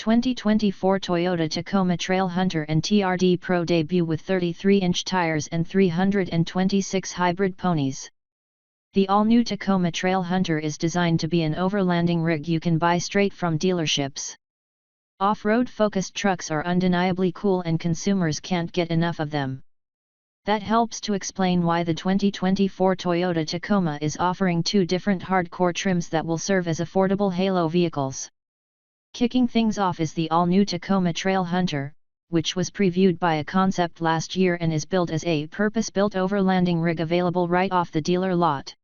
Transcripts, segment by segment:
2024 Toyota Tacoma Trailhunter and TRD Pro debut with 33-inch tires and 326 hybrid ponies. The all-new Tacoma Trailhunter is designed to be an overlanding rig you can buy straight from dealerships. Off-road focused trucks are undeniably cool and consumers can't get enough of them. That helps to explain why the 2024 Toyota Tacoma is offering two different hardcore trims that will serve as affordable halo vehicles. Kicking things off is the all-new Tacoma Trailhunter, which was previewed by a concept last year and is built as a purpose-built overlanding rig available right off the dealer lot.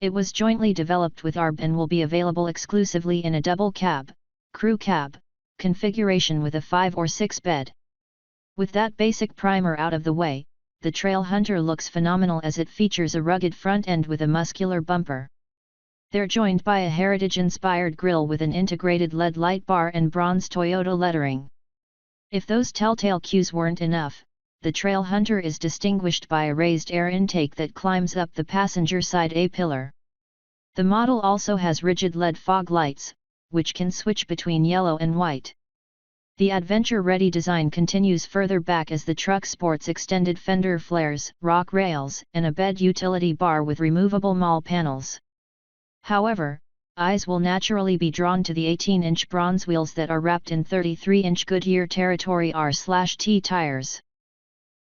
It was jointly developed with ARB and will be available exclusively in a double cab, crew cab, configuration with a 5 or 6 bed. With that basic primer out of the way, the Trailhunter looks phenomenal as it features a rugged front end with a muscular bumper. They're joined by a heritage-inspired grille with an integrated LED light bar and bronze Toyota lettering. If those telltale cues weren't enough, the Trailhunter is distinguished by a raised air intake that climbs up the passenger side A-pillar. The model also has rigid LED fog lights, which can switch between yellow and white. The adventure-ready design continues further back as the truck sports extended fender flares, rock rails, and a bed utility bar with removable mall panels. However, eyes will naturally be drawn to the 18-inch bronze wheels that are wrapped in 33-inch Goodyear Territory R/T tires.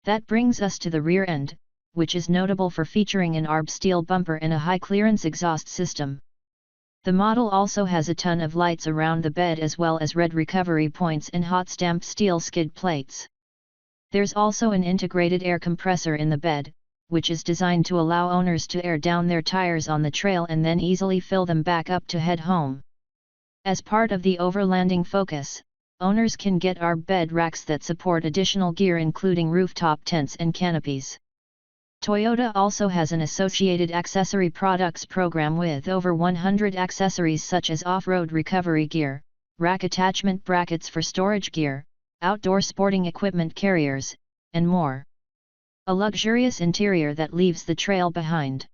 That brings us to the rear end, which is notable for featuring an ARB steel bumper and a high-clearance exhaust system. The model also has a ton of lights around the bed as well as red recovery points and hot-stamped steel skid plates. There's also an integrated air compressor in the bed, which is designed to allow owners to air down their tires on the trail and then easily fill them back up to head home. As part of the overlanding focus, owners can get ARB bed racks that support additional gear including rooftop tents and canopies. Toyota also has an associated accessory products program with over 100 accessories such as off-road recovery gear, rack attachment brackets for storage gear, outdoor sporting equipment carriers, and more. A luxurious interior that leaves the trail behind.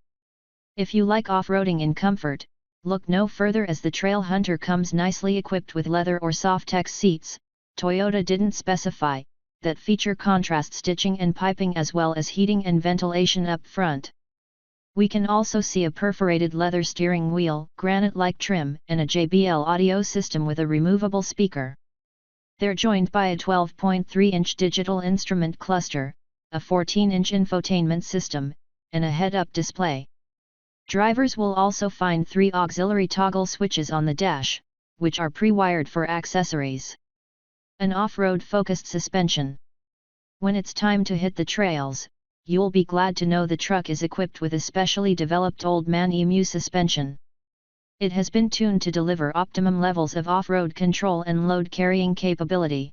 If you like off-roading in comfort, look no further as the Trailhunter comes nicely equipped with leather or Softex seats, Toyota didn't specify, that feature contrast stitching and piping as well as heating and ventilation up front. We can also see a perforated leather steering wheel, granite-like trim, and a JBL audio system with a removable speaker. They're joined by a 12.3-inch digital instrument cluster, a 14-inch infotainment system, and a head-up display. Drivers will also find 3 auxiliary toggle switches on the dash, which are pre-wired for accessories. An off-road focused suspension. When it's time to hit the trails, you'll be glad to know the truck is equipped with a specially developed Old Man Emu suspension. It has been tuned to deliver optimum levels of off-road control and load carrying capability.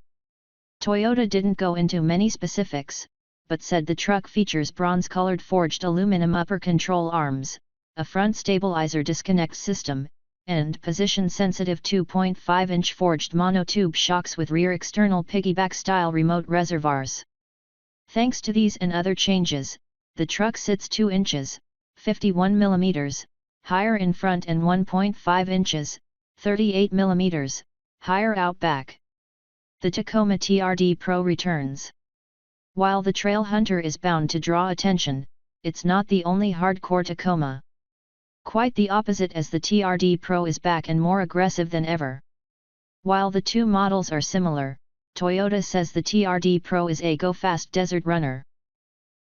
Toyota didn't go into many specifics, but said the truck features bronze-colored forged aluminum upper control arms, a front stabilizer disconnect system, and position-sensitive 2.5-inch forged monotube shocks with rear external piggyback-style remote reservoirs. Thanks to these and other changes, the truck sits 2 inches, 51 mm, higher in front and 1.5 inches, 38 mm, higher out back. The Tacoma TRD Pro returns. While the Trailhunter is bound to draw attention, it's not the only hardcore Tacoma. Quite the opposite, as the TRD Pro is back and more aggressive than ever. While the two models are similar, Toyota says the TRD Pro is a go-fast desert runner.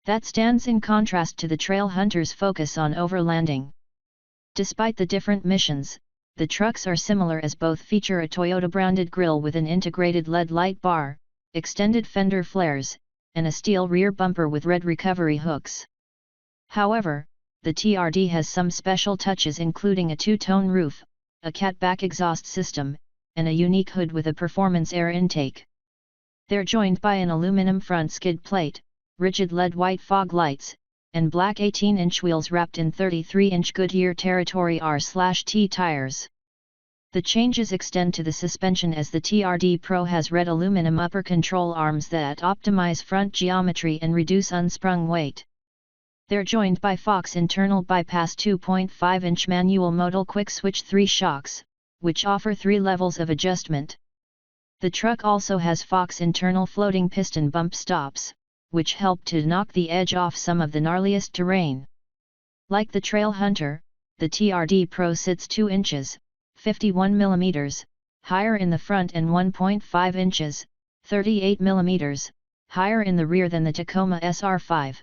That stands in contrast to the Trailhunter's focus on overlanding. Despite the different missions, the trucks are similar as both feature a Toyota-branded grille with an integrated LED light bar, extended fender flares, and a steel rear bumper with red recovery hooks. However, the TRD has some special touches including a 2-tone roof, a catback exhaust system, and a unique hood with a performance air intake. They're joined by an aluminum front skid plate, rigid LED white fog lights, and black 18-inch wheels wrapped in 33-inch Goodyear Territory R/T tires. The changes extend to the suspension as the TRD Pro has red aluminum upper control arms that optimize front geometry and reduce unsprung weight. They're joined by Fox internal bypass 2.5-inch manual modal quick switch 3 shocks, which offer 3 levels of adjustment. The truck also has Fox internal floating piston bump stops, which help to knock the edge off some of the gnarliest terrain. Like the Trailhunter, the TRD Pro sits 2 inches, 51 mm, higher in the front and 1.5 inches, 38 mm, higher in the rear than the Tacoma SR5.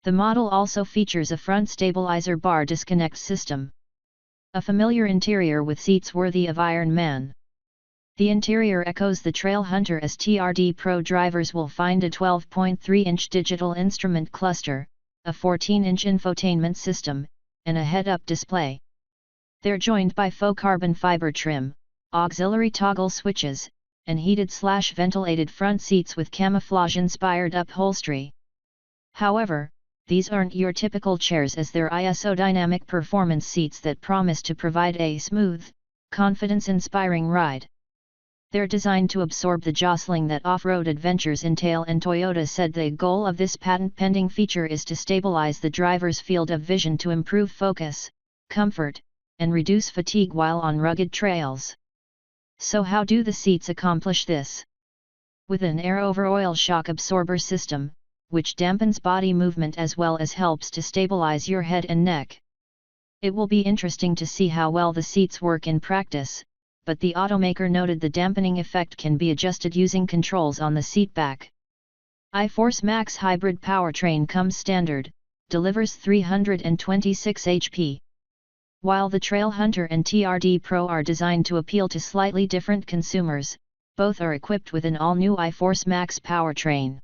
The model also features a front stabilizer bar disconnect system. A familiar interior with seats worthy of Iron Man. The interior echoes the Trailhunter as TRD Pro drivers will find a 12.3-inch digital instrument cluster, a 14-inch infotainment system, and a head-up display. They're joined by faux carbon fiber trim, auxiliary toggle switches, and heated/ventilated front seats with camouflage-inspired upholstery. However, these aren't your typical chairs, as they're isodynamic performance seats that promise to provide a smooth, confidence-inspiring ride. They're designed to absorb the jostling that off-road adventures entail, and Toyota said the goal of this patent-pending feature is to stabilize the driver's field of vision to improve focus, comfort, and reduce fatigue while on rugged trails. So how do the seats accomplish this? With an air-over-oil shock absorber system, which dampens body movement as well as helps to stabilize your head and neck. It will be interesting to see how well the seats work in practice, but the automaker noted the dampening effect can be adjusted using controls on the seat back. iForce Max hybrid powertrain comes standard, delivers 326 HP. While the Trailhunter and TRD Pro are designed to appeal to slightly different consumers, both are equipped with an all-new iForce Max powertrain.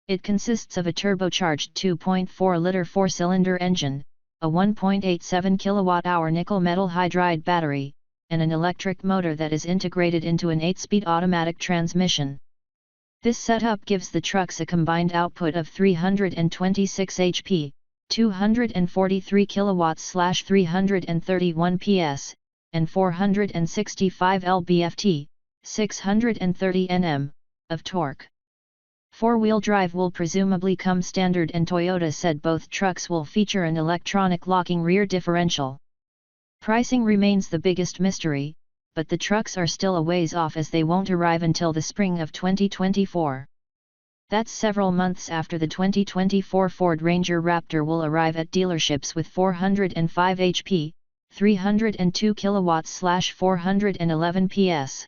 It consists of a turbocharged 2.4-liter 4-cylinder engine, a 1.87 kWh nickel-metal hydride battery, and an electric motor that is integrated into an 8-speed automatic transmission. This setup gives the trucks a combined output of 326 HP, 243 kilowatts/331 PS, and 465 lb-ft, 630 Nm, of torque. Four-wheel drive will presumably come standard, and Toyota said both trucks will feature an electronic locking rear differential. Pricing remains the biggest mystery, but the trucks are still a ways off as they won't arrive until the spring of 2024. That's several months after the 2024 Ford Ranger Raptor will arrive at dealerships with 405 HP, 302 kilowatts/411 PS.